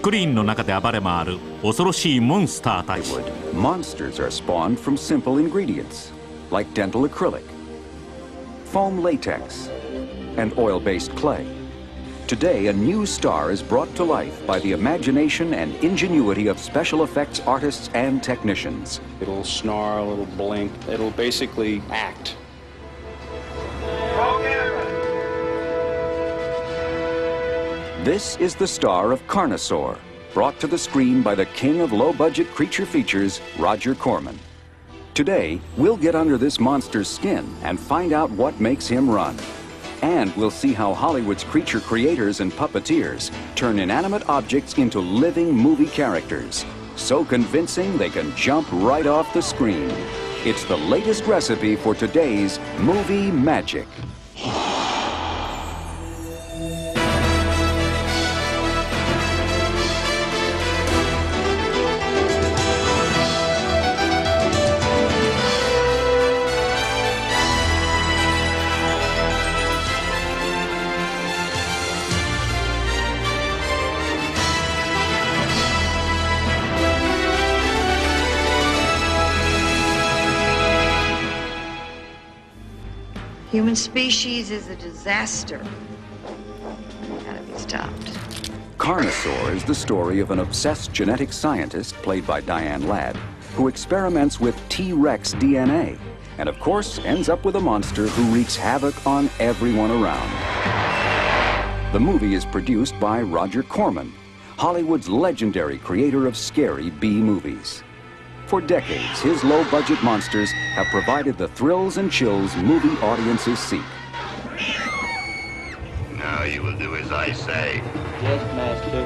クリーンの中で暴れ回る恐ろしいモンスターたち。 Monsters are spawned from simple ingredients like dental acrylic, foam latex, and oil-based clay. Today, a new star is brought to life by the imagination and ingenuity of special effects artists and technicians. It'll snarl, it'll blink, it'll basically act. This is the star of Carnosaur, brought to the screen by the king of low-budget creature features, Roger Corman. Today, we'll get under this monster's skin and find out what makes him run. And we'll see how Hollywood's creature creators and puppeteers turn inanimate objects into living movie characters, so convincing they can jump right off the screen. It's the latest recipe for today's movie magic. Human species is a disaster. Gotta be stopped. Carnosaur is the story of an obsessed genetic scientist, played by Diane Ladd, who experiments with T-Rex DNA, and of course ends up with a monster who wreaks havoc on everyone around. The movie is produced by Roger Corman, Hollywood's legendary creator of scary B-movies. For decades, his low-budget monsters have provided the thrills and chills movie audiences seek. Now you will do as I say. Yes, Master.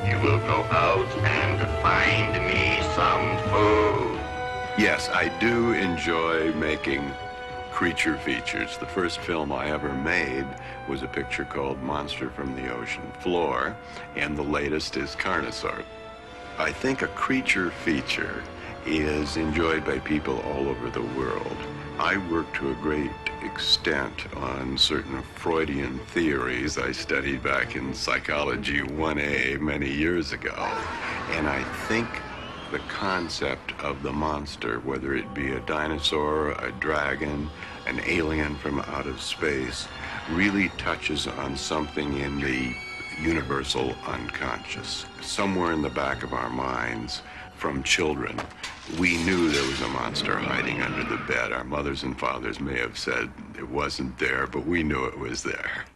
You will go out and find me some food. Yes, I do enjoy making creature features. The first film I ever made was a picture called Monster from the Ocean Floor, and the latest is Carnosaur. I think a creature feature is enjoyed by people all over the world. I work to a great extent on certain Freudian theories I studied back in Psychology 1A many years ago. And I think the concept of the monster, whether it be a dinosaur, a dragon, an alien from out of space, really touches on something in the universal unconscious. Somewhere in the back of our minds, from children, we knew there was a monster hiding under the bed. Our mothers and fathers may have said it wasn't there, but we knew it was there.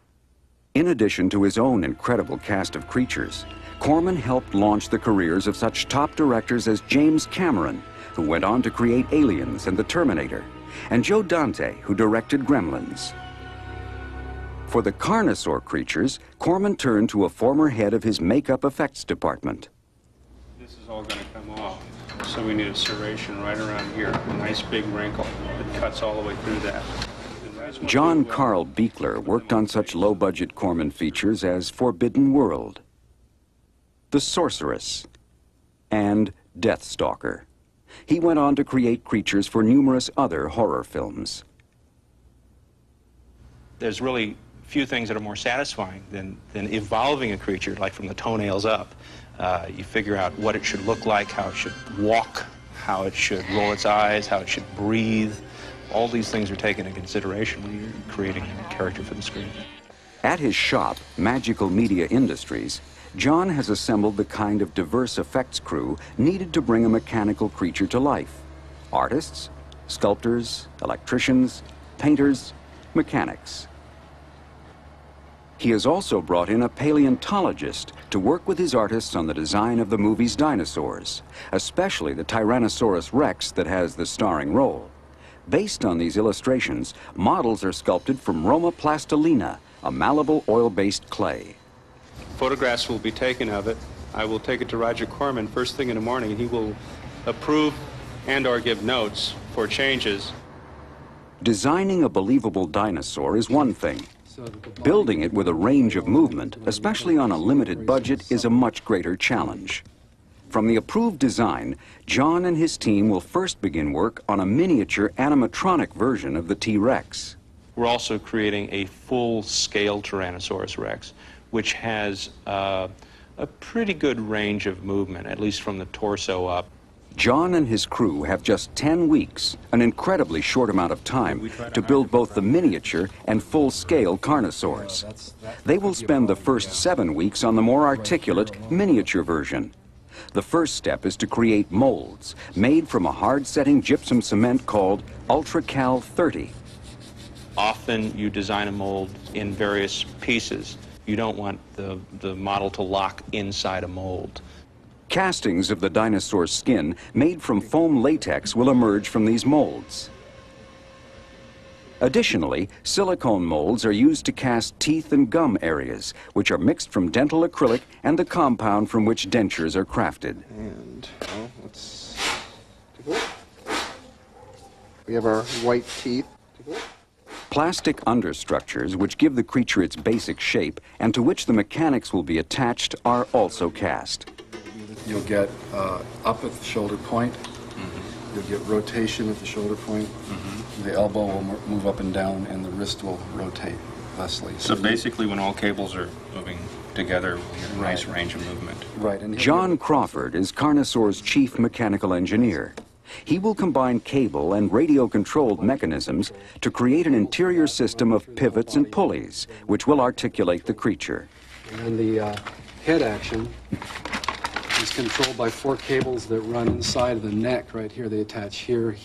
In addition to his own incredible cast of creatures, Corman helped launch the careers of such top directors as James Cameron, who went on to create Aliens and The Terminator, and Joe Dante, who directed Gremlins. For the Carnosaur creatures, Corman turned to a former head of his makeup effects department. This is all going to come off, so we need a serration right around here, a nice big wrinkle that cuts all the way through that. John Carl Buechler worked on such low-budget Corman features as Forbidden World, The Sorceress, and Deathstalker. He went on to create creatures for numerous other horror films. There's really few things that are more satisfying than evolving a creature, like from the toenails up. You figure out what it should look like, how it should walk, how it should roll its eyes, how it should breathe. All these things are taken into consideration when you're creating a character for the screen. At his shop, Magical Media Industries, John has assembled the kind of diverse effects crew needed to bring a mechanical creature to life. Artists, sculptors, electricians, painters, mechanics. He has also brought in a paleontologist to work with his artists on the design of the movie's dinosaurs, especially the Tyrannosaurus Rex that has the starring role. Based on these illustrations, models are sculpted from Roma plastilina, a malleable oil-based clay. Photographs will be taken of it. I will take it to Roger Corman first thing in the morning. He will approve and/or give notes for changes. Designing a believable dinosaur is one thing. Building it with a range of movement, especially on a limited budget, is a much greater challenge. From the approved design, John and his team will first begin work on a miniature animatronic version of the T-Rex. We're also creating a full-scale Tyrannosaurus Rex, which has a a pretty good range of movement, at least from the torso up. John and his crew have just 10 weeks, an incredibly short amount of time, to build both the miniature and full-scale Carnosaurs. They will spend the first 7 weeks on the more articulate miniature version. The first step is to create molds made from a hard-setting gypsum cement called UltraCal 30. Often you design a mold in various pieces. You don't want the model to lock inside a mold. Castings of the dinosaur's skin made from foam latex will emerge from these molds. Additionally, silicone molds are used to cast teeth and gum areas, which are mixed from dental acrylic and the compound from which dentures are crafted. And, well, let's take a look. We have our white teeth. Take a look. Plastic understructures, which give the creature its basic shape and to which the mechanics will be attached, are also cast. You'll get up at the shoulder point. You'll get rotation at the shoulder point. The elbow will move up and down, and the wrist will rotate thusly. So basically, when all cables are moving together, we get a nice range of movement. Right. And John Crawford is Carnosaur's chief mechanical engineer. He will combine cable and radio-controlled mechanisms to create an interior system of pivots and pulleys, which will articulate the creature. And the head action is controlled by 4 cables that run inside of the neck right here. They attach here,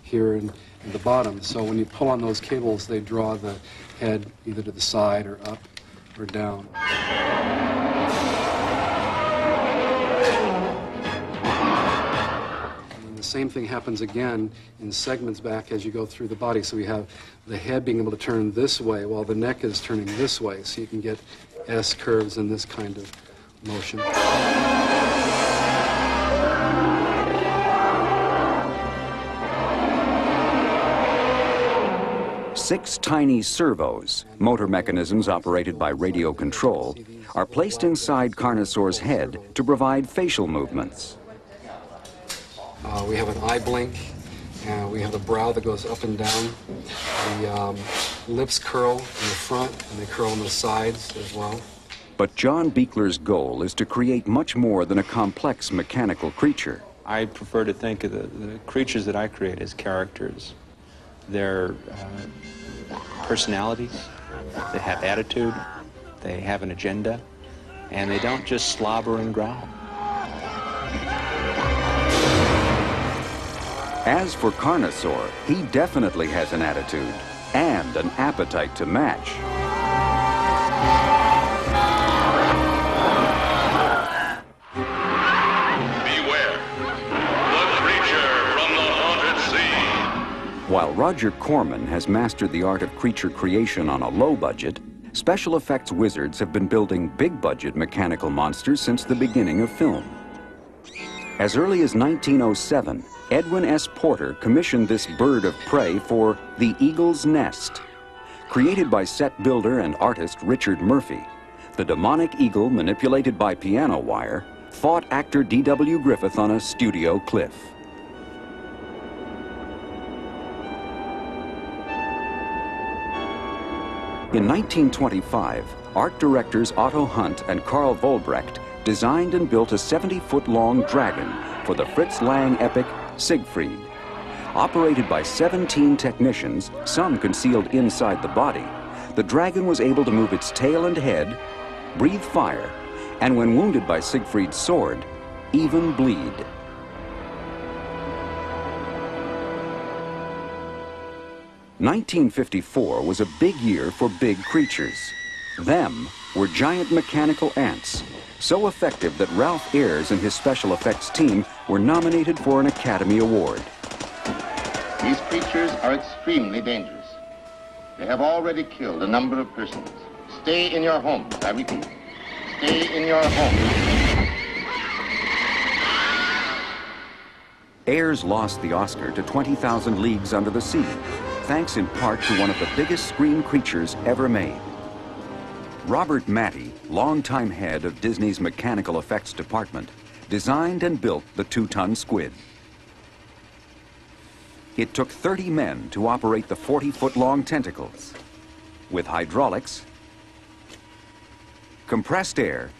here, and the bottom. So when you pull on those cables, they draw the head either to the side or up or down. And the same thing happens again in segments back as you go through the body. So we have the head being able to turn this way while the neck is turning this way. So you can get S curves in this kind of motion. 6 tiny servos, motor mechanisms operated by radio control, are placed inside Carnosaur's head to provide facial movements. We have an eye blink, and we have the brow that goes up and down. The lips curl in the front, and they curl on the sides as well. But John Buechler's goal is to create much more than a complex mechanical creature. I prefer to think of the creatures that I create as characters. They're personalities, they have attitude, they have an agenda, and they don't just slobber and growl. As for Carnosaur, he definitely has an attitude and an appetite to match. Beware, the creature from the haunted sea. While Roger Corman has mastered the art of creature creation on a low budget, special effects wizards have been building big-budget mechanical monsters since the beginning of film. As early as 1907, Edwin S. Porter commissioned this bird of prey for The Eagle's Nest. Created by set builder and artist Richard Murphy, the demonic eagle, manipulated by piano wire, fought actor D.W. Griffith on a studio cliff. In 1925, art directors Otto Hunt and Carl Vollbrecht designed and built a 70-foot-long dragon for the Fritz Lang epic Siegfried. Operated by 17 technicians, some concealed inside the body, the dragon was able to move its tail and head, breathe fire, and when wounded by Siegfried's sword, even bleed. "1954 was a big year for big creatures. Them were giant mechanical ants, so effective that Ralph Ayers and his special effects team were nominated for an Academy Award. These creatures are extremely dangerous. They have already killed a number of persons. Stay in your homes, I repeat. Stay in your homes. Ayers lost the Oscar to 20,000 Leagues Under the Sea, thanks in part to one of the biggest screen creatures ever made. Robert Matty, longtime head of Disney's mechanical effects department, designed and built the 2-ton squid. It took 30 men to operate the 40-foot-long tentacles. With hydraulics, compressed air,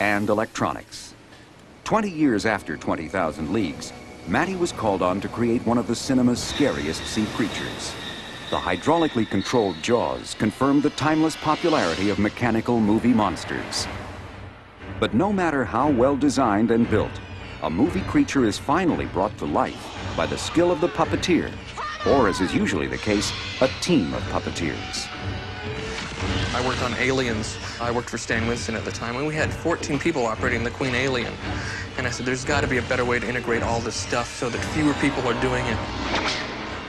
and electronics. 20 years after 20,000 Leagues, Matty was called on to create one of the cinema's scariest sea creatures. The hydraulically controlled jaws confirmed the timeless popularity of mechanical movie monsters. But no matter how well designed and built, a movie creature is finally brought to life by the skill of the puppeteer, or as is usually the case, a team of puppeteers. I worked on Aliens. I worked for Stan Winston at the time, and we had 14 people operating the Queen Alien. And I said, there's got to be a better way to integrate all this stuff so that fewer people are doing it.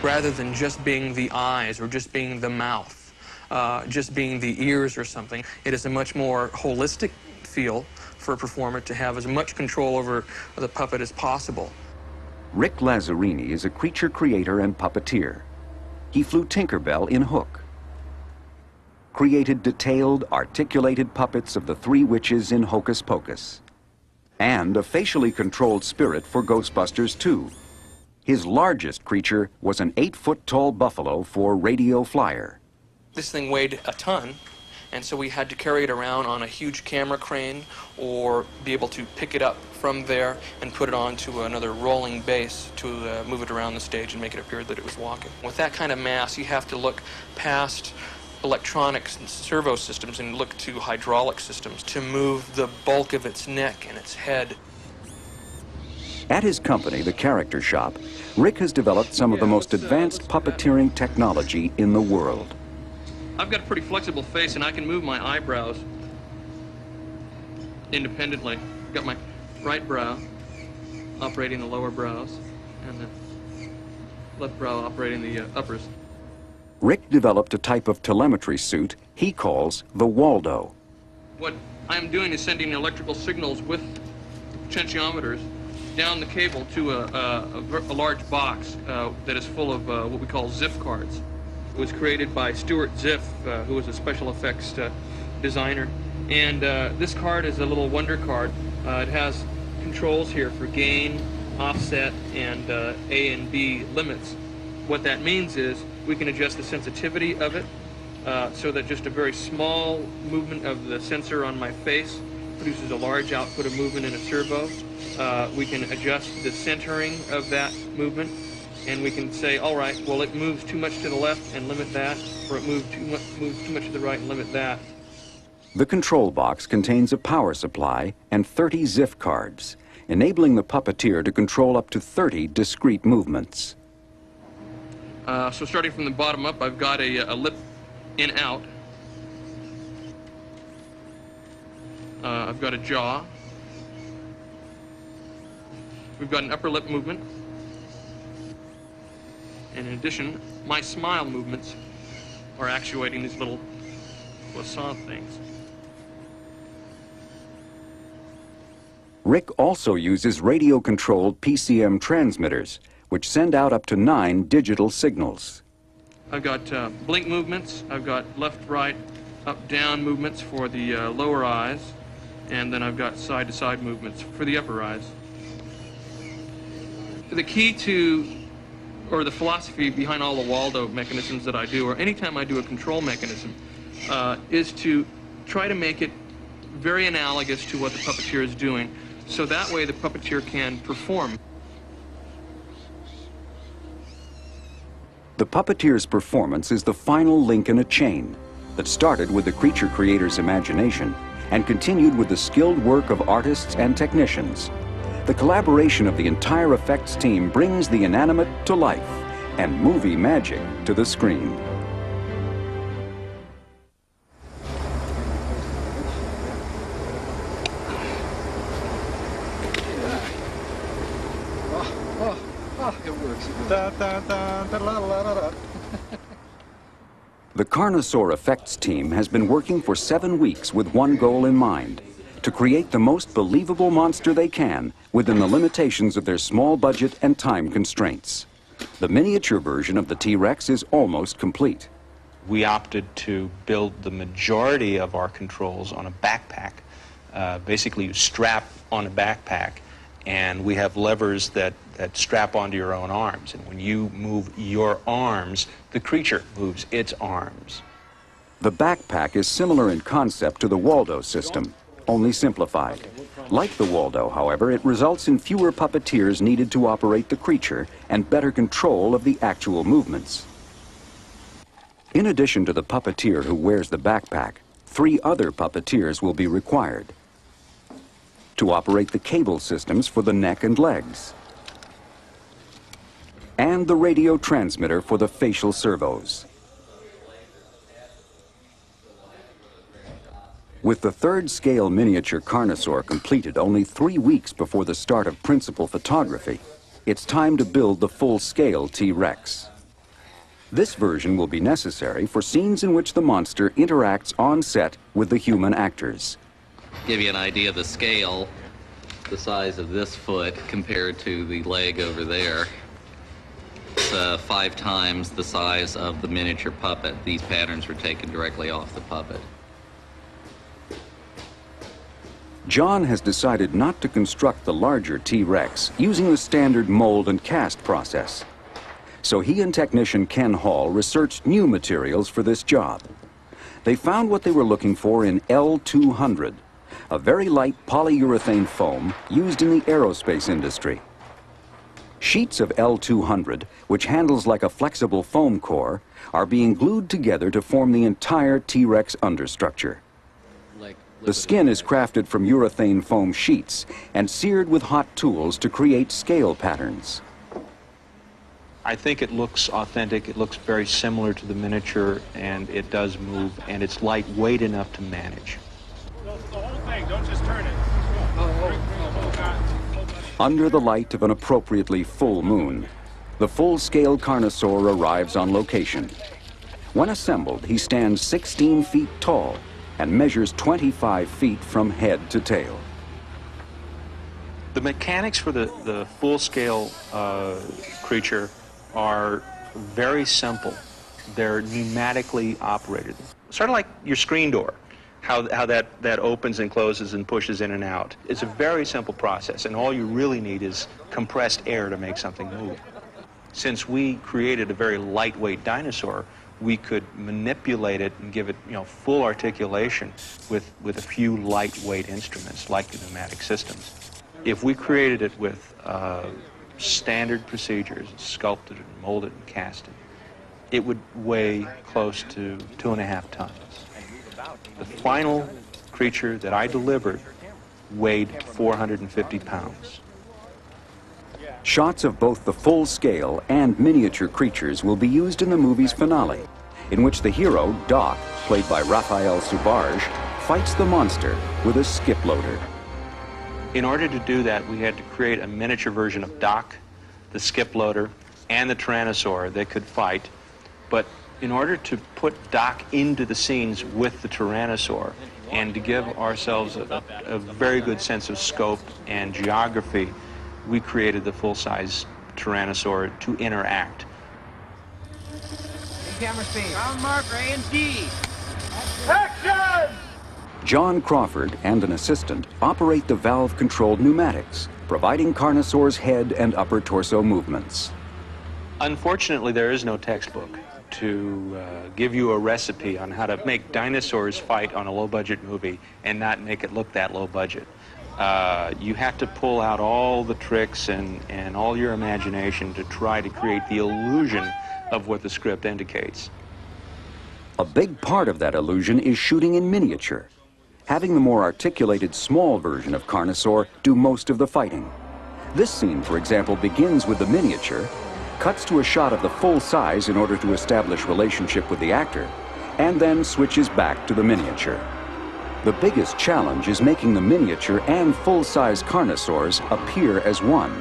Rather than just being the eyes or just being the mouth, just being the ears or something. It is a much more holistic feel for a performer to have as much control over the puppet as possible. Rick Lazzarini is a creature creator and puppeteer. He flew Tinkerbell in Hook, created detailed, articulated puppets of the three witches in Hocus Pocus, and a facially controlled spirit for Ghostbusters 2. His largest creature was an 8-foot-tall buffalo for Radio Flyer. This thing weighed a ton, and so we had to carry it around on a huge camera crane or be able to pick it up from there and put it onto another rolling base to move it around the stage and make it appear that it was walking. With that kind of mass, you have to look past electronics and servo systems and look to hydraulic systems to move the bulk of its neck and its head. At his company, the Character Shop, Rick has developed some of the most advanced puppeteering technology in the world. I've got a pretty flexible face, and I can move my eyebrows independently. I've got my right brow operating the lower brows, and the left brow operating the uppers. Rick developed a type of telemetry suit he calls the Waldo. What I'm doing is sending electrical signals with potentiometers down the cable to a large box that is full of what we call ZIF cards. It was created by Stuart Ziff, who was a special effects designer. And this card is a little wonder card. It has controls here for gain, offset, and A and B limits. What that means is we can adjust the sensitivity of it so that just a very small movement of the sensor on my face produces a large output of movement in a servo. We can adjust the centering of that movement, and we can say, all right, well, it moves too much to the left and limit that, or it moves too much to the right and limit that. The control box contains a power supply and 30 ZIF cards, enabling the puppeteer to control up to 30 discrete movements. So starting from the bottom up, I've got a lip in-out. I've got a jaw. We've got an upper lip movement. And in addition, my smile movements are actuating these little croissant things. Rick also uses radio-controlled PCM transmitters, which send out up to 9 digital signals. I've got blink movements. I've got left, right, up, down movements for the lower eyes. And then I've got side-to-side movements for the upper eyes. The key to, or the philosophy behind all the Waldo mechanisms that I do, or anytime I do a control mechanism, is to try to make it very analogous to what the puppeteer is doing, so that way the puppeteer can perform. The puppeteer's performance is the final link in a chain that started with the creature creator's imagination and continued with the skilled work of artists and technicians. The collaboration of the entire effects team brings the inanimate to life and movie magic to the screen. It works. The Carnosaur effects team has been working for 7 weeks with one goal in mind: to create the most believable monster they can within the limitations of their small budget and time constraints. The miniature version of the T-Rex is almost complete. We opted to build the majority of our controls on a backpack. Basically, you strap on a backpack, and we have levers that strap onto your own arms. And when you move your arms, the creature moves its arms. The backpack is similar in concept to the Waldo system, only simplified. Like the Waldo, however, it results in fewer puppeteers needed to operate the creature and better control of the actual movements. In addition to the puppeteer who wears the backpack, 3 other puppeteers will be required to operate the cable systems for the neck and legs, and the radio transmitter for the facial servos. With the 3rd scale miniature Carnosaur completed only 3 weeks before the start of principal photography, it's time to build the full-scale T-Rex. This version will be necessary for scenes in which the monster interacts on set with the human actors. Give you an idea of the scale, the size of this foot compared to the leg over there. It's 5 times the size of the miniature puppet. These patterns were taken directly off the puppet. John has decided not to construct the larger T-Rex using the standard mold and cast process. So he and technician Ken Hall researched new materials for this job. They found what they were looking for in L200, a very light polyurethane foam used in the aerospace industry. Sheets of L200, which handles like a flexible foam core, are being glued together to form the entire T-Rex understructure. The skin is crafted from urethane foam sheets and seared with hot tools to create scale patterns. I think it looks authentic, it looks very similar to the miniature, and it does move, and it's lightweight enough to manage. The whole thing, don't just turn it. Under the light of an appropriately full moon, the full-scale Carnosaur arrives on location. When assembled, he stands 16 feet tall and measures 25 feet from head to tail. The mechanics for the full-scale creature are very simple. They're pneumatically operated. Sort of like your screen door, how that opens and closes and pushes in and out. It's a very simple process, and all you really need is compressed air to make something move. Since we created a very lightweight dinosaur, we could manipulate it and give it, full articulation with a few lightweight instruments like the pneumatic systems. If we created it with standard procedures, sculpted and molded and casted, it would weigh close to 2.5 tons. The final creature that I delivered weighed 450 pounds. Shots of both the full-scale and miniature creatures will be used in the movie's finale, in which the hero, Doc, played by Raphael Subarge, fights the monster with a skip loader. In order to do that, we had to create a miniature version of Doc, the skip loader, and the Tyrannosaur that could fight. But in order to put Doc into the scenes with the Tyrannosaur and to give ourselves a very good sense of scope and geography, we created the full-size Tyrannosaur to interact. Camera speed. Round marker A and D. Action! John Crawford and an assistant operate the valve-controlled pneumatics, providing Carnosaur's head and upper torso movements. Unfortunately, there is no textbook to give you a recipe on how to make dinosaurs fight on a low-budget movie and not make it look that low budget. You have to pull out all the tricks and all your imagination to try to create the illusion of what the script indicates. A big part of that illusion is shooting in miniature, having the more articulated small version of Carnosaur do most of the fighting. This scene, for example, begins with the miniature, cuts to a shot of the full size in order to establish relationship with the actor, and then switches back to the miniature. The biggest challenge is making the miniature and full-size Carnosaurs appear as one.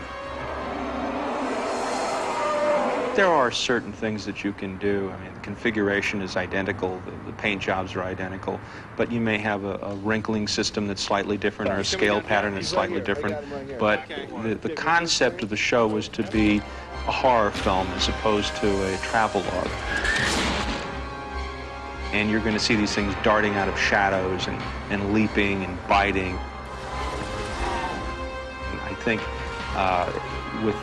There are certain things that you can do. I mean, the configuration is identical, the paint jobs are identical, but you may have a wrinkling system that's slightly different or a scale pattern that's slightly different. But the concept of the show was to be a horror film as opposed to a travelogue. And you're going to see these things darting out of shadows and leaping and biting. I think with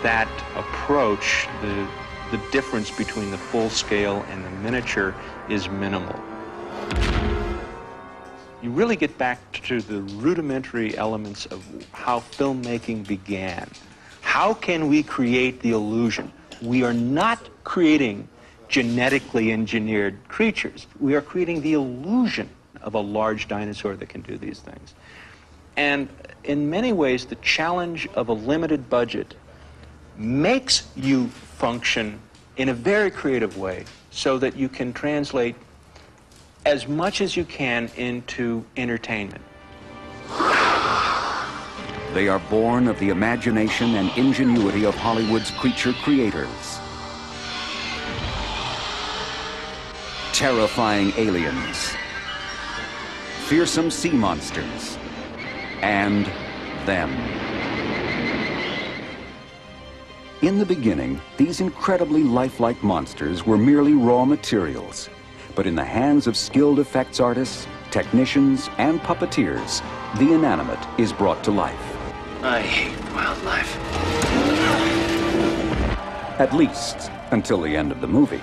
that approach, the difference between the full scale and the miniature is minimal. you really get back to the rudimentary elements of how filmmaking began. How can we create the illusion? We are not creating genetically engineered creatures. We are creating the illusion of a large dinosaur that can do these things. And in many ways, the challenge of a limited budget makes you function in a very creative way so that you can translate as much as you can into entertainment. They are born of the imagination and ingenuity of Hollywood's creature creators. Terrifying aliens, fearsome sea monsters, and them. In the beginning, these incredibly lifelike monsters were merely raw materials. But in the hands of skilled effects artists, technicians, and puppeteers, the inanimate is brought to life. I hate wildlife. At least until the end of the movie.